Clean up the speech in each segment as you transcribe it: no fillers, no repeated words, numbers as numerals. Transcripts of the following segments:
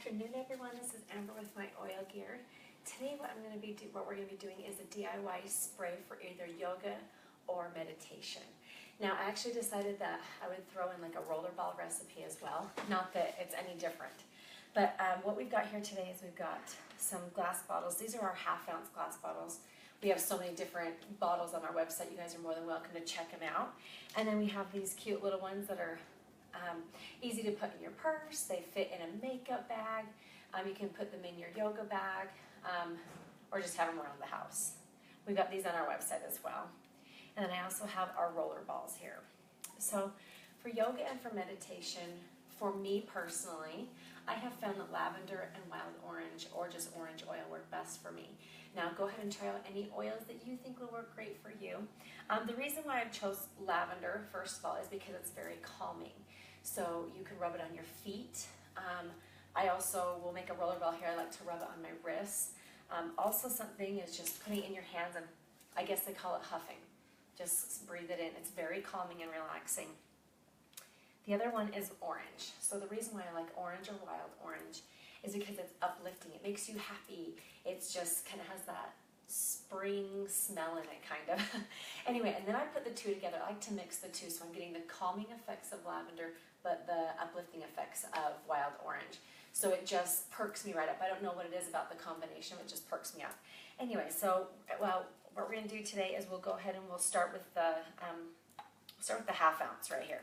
afternoon, everyone. This is Amber with my oil gear. Today, what we're going to be doing is a DIY spray for either yoga or meditation. Now, I actually decided that I would throw in like a rollerball recipe as well. Not that it's any different, but what we've got here today is we've got some glass bottles. These are our half-ounce glass bottles. We have so many different bottles on our website. You guys are more than welcome to check them out. And then we have these cute little ones that are easy to put in your purse. They fit in a makeup bag. You can put them in your yoga bag or just have them around the house. We've got these on our website as well. And then I also have our roller balls here. So for yoga and for meditation, for me personally, I have found that lavender and wild orange or just orange oil work best for me. Now go ahead and try out any oils that you think will work great for you. The reason why I chose lavender, first of all, is because it's very calming. So you can rub it on your feet. I also will make a rollerball here. I like to rub it on my wrists. Also something is just putting it in your hands, and I guess they call it huffing. Just breathe it in. It's very calming and relaxing. The other one is orange. So the reason why I like orange or wild orange is because it's uplifting. It makes you happy. It's just kind of has that spring smell in it, kind of. Anyway, and then I put the two together. I like to mix the two, so I'm getting the calming effects of lavender, but the uplifting effects of wild orange. So it just perks me right up. I don't know what it is about the combination, it just perks me up. Anyway, so what we're going to do today is we'll go ahead and we'll start with the half ounce right here.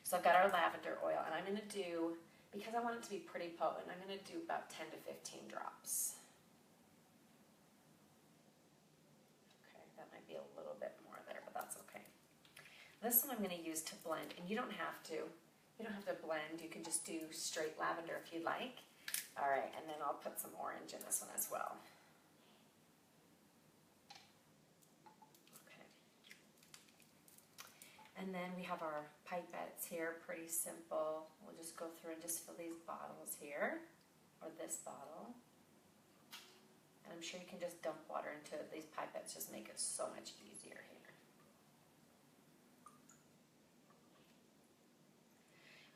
So I've got our lavender oil, and I'm going to do, because I want it to be pretty potent, I'm going to do about 10 to 15 drops. Okay, that might be a little bit more there, but that's okay. This one I'm going to use to blend, and you don't have to blend. You can just do straight lavender if you like. All right, and then I'll put some orange in this one as well. And then we have our pipettes here, pretty simple. We'll just go through and just fill these bottles here, or this bottle. And I'm sure you can just dump water into it. These pipettes just make it so much easier here.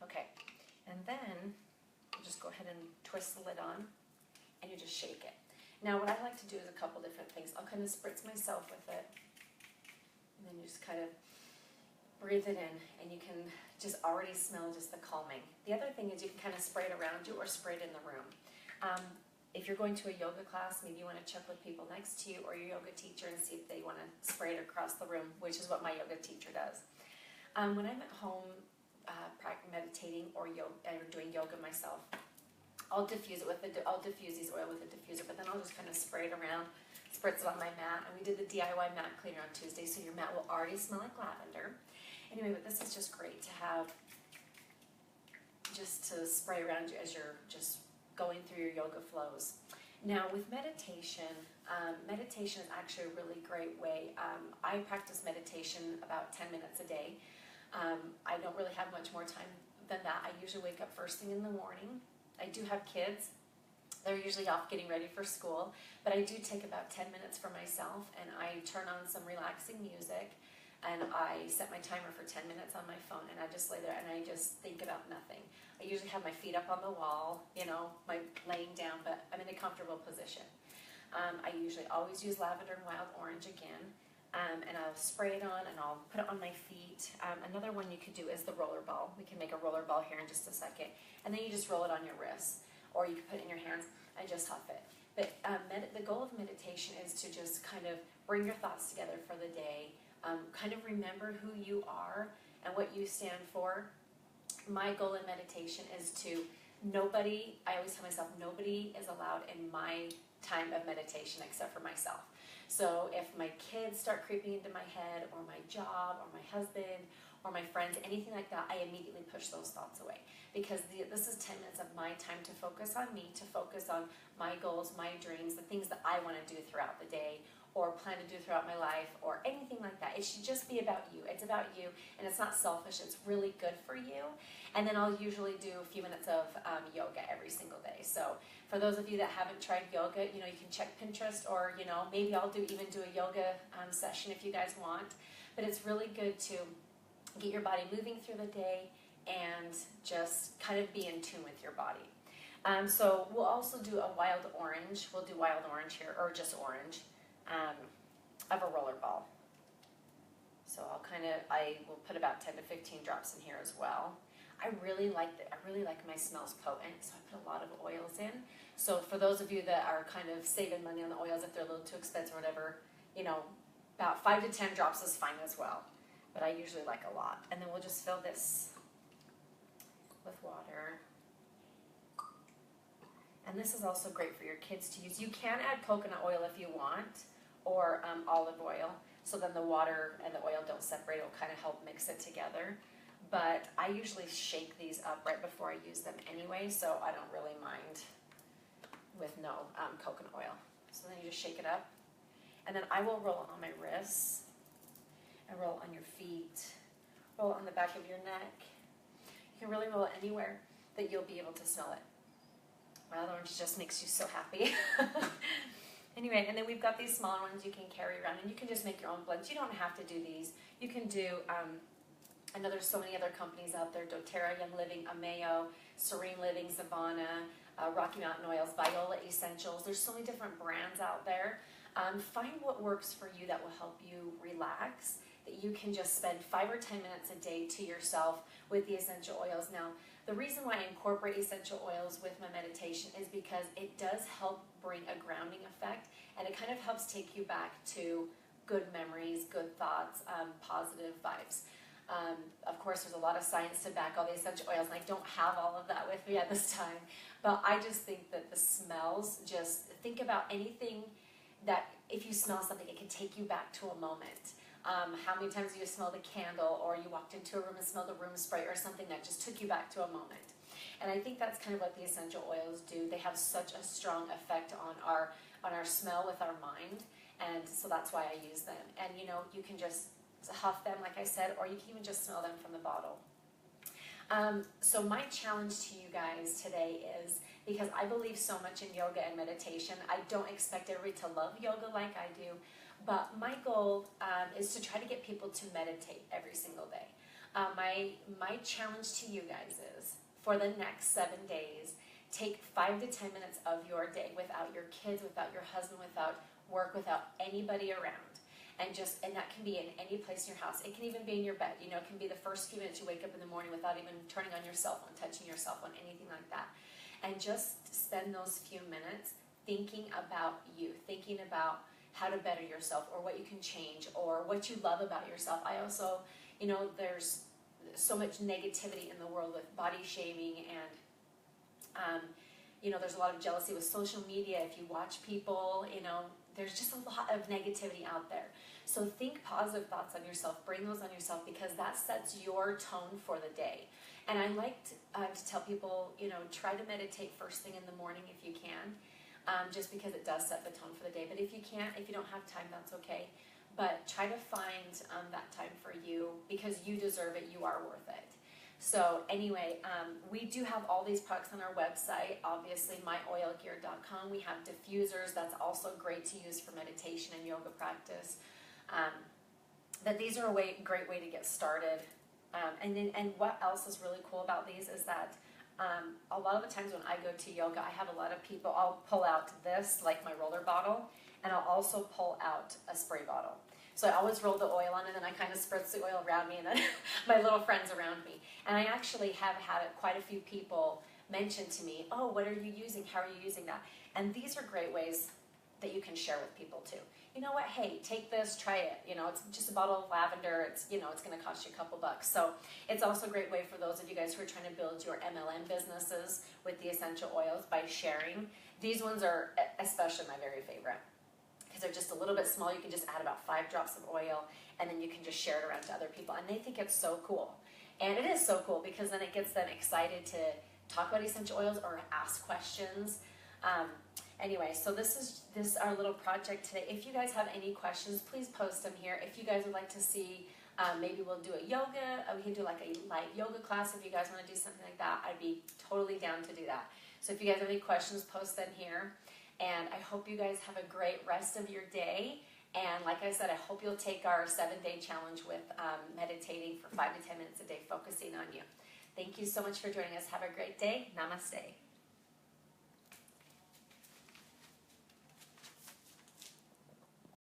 Okay, and then we'll just go ahead and twist the lid on, and you just shake it. Now what I like to do is a couple different things. I'll kind of spritz myself with it, and then you just kind of breathe it in, and you can just already smell just the calming. The other thing is you can kind of spray it around you or spray it in the room. If you're going to a yoga class, maybe you want to check with people next to you or your yoga teacher and see if they want to spray it across the room, which is what my yoga teacher does. When I'm at home meditating or doing yoga myself, I'll diffuse these oil with a diffuser, but then I'll just kind of spray it around, spritz it on my mat. And we did the DIY mat cleaner on Tuesday, so your mat will already smell like lavender. Anyway, but this is just great to have, just to spray around you as you're just going through your yoga flows. Now with meditation, meditation is actually a really great way. I practice meditation about 10 minutes a day. I don't really have much more time than that. I usually wake up first thing in the morning. I do have kids. They're usually off getting ready for school, but I do take about 10 minutes for myself, and I turn on some relaxing music, and I set my timer for 10 minutes on my phone, and I just lay there and I just think about nothing. I usually have my feet up on the wall, my laying down, but I'm in a comfortable position. I usually always use lavender and wild orange again, and I'll spray it on and I'll put it on my feet. Another one you could do is the roller ball. We can make a roller ball here in just a second, and then you just roll it on your wrists, or you can put it in your hands and just huff it. But the goal of meditation is to just kind of bring your thoughts together for the day, kind of remember who you are and what you stand for. My goal in meditation is I always tell myself, nobody is allowed in my time of meditation except for myself. So if my kids start creeping into my head, or my job, or my husband, or my friends, anything like that, I immediately push those thoughts away. Because this is 10 minutes of my time to focus on me, to focus on my goals, my dreams, the things that I want to do throughout the day, or plan to do throughout my life, or anything like that. It should just be about you. It's about you, and it's not selfish. It's really good for you. And then I'll usually do a few minutes of yoga every single day. So for those of you that haven't tried yoga, you can check Pinterest, or maybe I'll even do a yoga session if you guys want. But it's really good to get your body moving through the day and just kind of be in tune with your body. So we'll also do a wild orange. We'll do wild orange here, or just orange, of a roller ball. So I will put about 10 to 15 drops in here as well. I really like my smells potent, so I put a lot of oils in. So for those of you that are kind of saving money on the oils, if they're a little too expensive or whatever, you know, about 5 to 10 drops is fine as well. But I usually like a lot. And then we'll just fill this with water. And this is also great for your kids to use. You can add coconut oil if you want, or olive oil, so then the water and the oil don't separate. It'll kind of help mix it together. But I usually shake these up right before I use them anyway, so I don't really mind with no coconut oil. So then you just shake it up. And then I will roll it on my wrists, and roll it on your feet, roll it on the back of your neck. You can really roll it anywhere that you'll be able to smell it. Wild orange just makes you so happy. Anyway, and then we've got these smaller ones you can carry around, and you can just make your own blends. You don't have to do these. You can do, I know there's so many other companies out there, doTERRA, Young Living, Ameo, Serene Living, Zavana, Rocky Mountain Oils, Viola Essentials. There's so many different brands out there. Find what works for you that will help you relax, that you can just spend 5 or 10 minutes a day to yourself with the essential oils. Now, the reason why I incorporate essential oils with my meditation is because it does help bring a grounding effect, and it kind of helps take you back to good memories, good thoughts, positive vibes. Of course, there's a lot of science to back all the essential oils, and I don't have all of that with me at this time, but I just think that the smells, just think about anything that if you smell something, it can take you back to a moment. How many times do you smell the candle, or you walked into a room and smelled a room spray or something that just took you back to a moment? And I think that's kind of what the essential oils do. They have such a strong effect on our smell with our mind, and so that's why I use them. And you know, you can just huff them, like I said, or you can even just smell them from the bottle. So my challenge to you guys today is, because I believe so much in yoga and meditation, I don't expect everybody to love yoga like I do, but my goal is to try to get people to meditate every single day. My challenge to you guys is, for the next 7 days, take 5 to 10 minutes of your day without your kids, without your husband, without work, without anybody around. And that can be in any place in your house. It can even be in your bed. You know, it can be the first few minutes you wake up in the morning without even turning on your cell phone, touching your cell phone, anything like that. And just spend those few minutes thinking about you, thinking about how to better yourself, or what you can change, or what you love about yourself. I also, you know, there's so much negativity in the world with body shaming, and you know, there's a lot of jealousy with social media. If you watch people, you know, there's just a lot of negativity out there. So think positive thoughts on yourself, bring those on yourself, because that sets your tone for the day. And I like to tell people, you know, try to meditate first thing in the morning if you can, just because it does set the tone for the day. But if you can't, if you don't have time, that's okay. But try to find that time for you, because you deserve it, you are worth it. So anyway, we do have all these products on our website, obviously myoilgear.com. We have diffusers, that's also great to use for meditation and yoga practice. But these are a great way to get started. And what else is really cool about these is that a lot of the times when I go to yoga, I have a lot of people, I'll pull out this, like my roller bottle, and I'll also pull out a spray bottle. So I always roll the oil on, and then I kind of spritz the oil around me, and then my little friends around me. And I actually have had quite a few people mention to me, oh, what are you using? How are you using that? And these are great ways that you can share with people too. You know what, hey, take this, try it. You know, it's just a bottle of lavender. It's, you know, it's going to cost you a couple bucks. So it's also a great way for those of you guys who are trying to build your MLM businesses with the essential oils by sharing. These ones are especially my very favorite, because they're just a little bit small. You can just add about 5 drops of oil, and then you can just share it around to other people. And they think it's so cool. And it is so cool, because then it gets them excited to talk about essential oils or ask questions. Anyway, so this is our little project today. If you guys have any questions, please post them here. If you guys would like to see, maybe we'll do a yoga, we can do like a light yoga class. If you guys want to do something like that, I'd be totally down to do that. So if you guys have any questions, post them here. And I hope you guys have a great rest of your day. And like I said, I hope you'll take our 7-day challenge with meditating for 5 to 10 minutes a day, focusing on you. Thank you so much for joining us. Have a great day. Namaste.